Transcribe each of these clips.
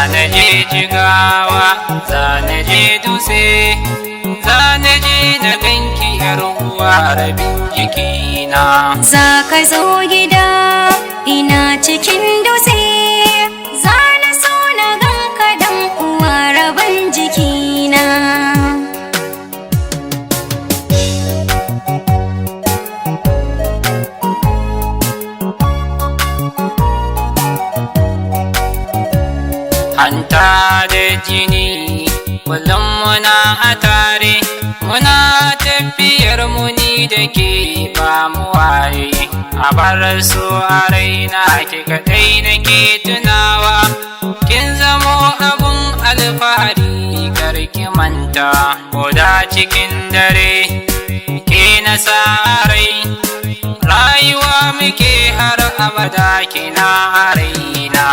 Zana je Jigawa, zana je Dutse, zana je na ganki yar uwa rabin jikina. Za ka zo gida ina cikin Dutse, zana so na ganka dan uwa rabin jikina. Hanta da jini kullum muna a tare, muna tafiyar muni da ke ba mu waye. A bar su a raina ki kaɗai nake tunawa, kin zamo abun alfahari karki manta. Koda cikin dare ke na sa rai, rayuwa muke har abada kina a raina.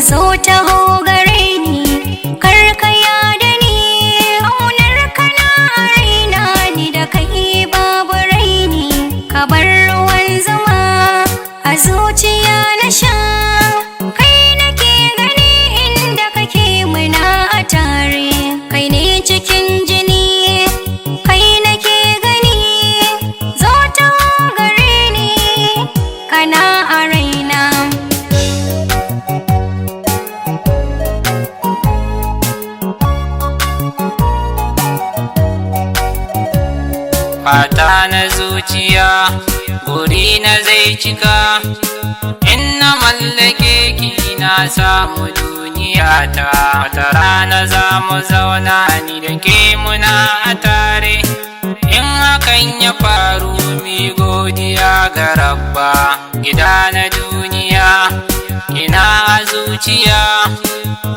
Zo taho gare ni, karkaya da ni, aunar kana raina ni da kai babu raini. Ka bar ruwan zama a zuciya na sha, kai nake gani inda kake muna a tare. Kai ne cikin jini, kai nake gani, zo taho gare ni, kana a raina. Fata na zuciya guri na zai cika, in na mallake ki na samu duniya ta. Wata rana za mu zauna ni da ke muna a tare, in hakan ya faru mi godiya ga Rabba. Gida na duniya ina a zuciya,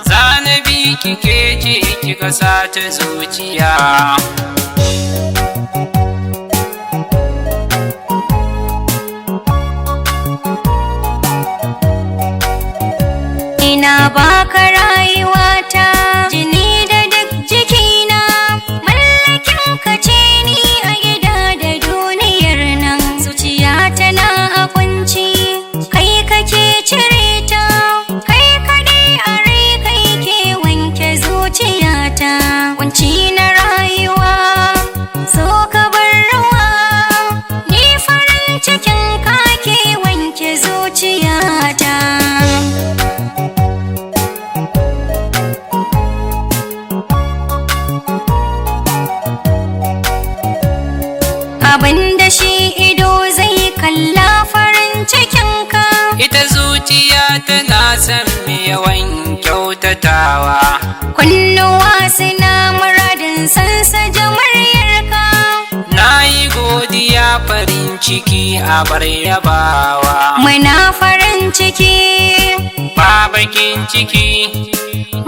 zanabi kike ce kika sa ta zuciya. Ina baka rayuwata, jini da duk jikina, mallakin ka ce ni a gida da duniyar nan. Zuciya tana a kunci, kai kake cire ta, kai kadai a rai kai ke wanke zuciyata. Kunci na rayuwa so ka bar ruwa, ni farin cikin ka ke wanke zuciyata. Abinda shi ido zai kalla farin cikinka, Ita zuciya tana son me yawan kyautatawa, kunnuwa suna muradin sansa jamaryarka. na yi godiya farin ciki a bar yabawa. Muna farin ciki, Ba bakin ciki,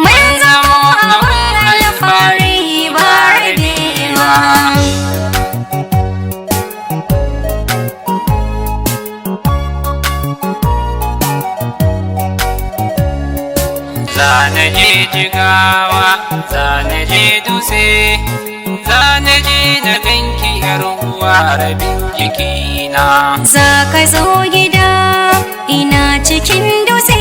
mun zamo abin alfahari ba rabewa. zana je Jigawa, zana je Dutse, zana je na ganki yar uwa rabin jikina. Za ka zo gida ina cikin Dutse,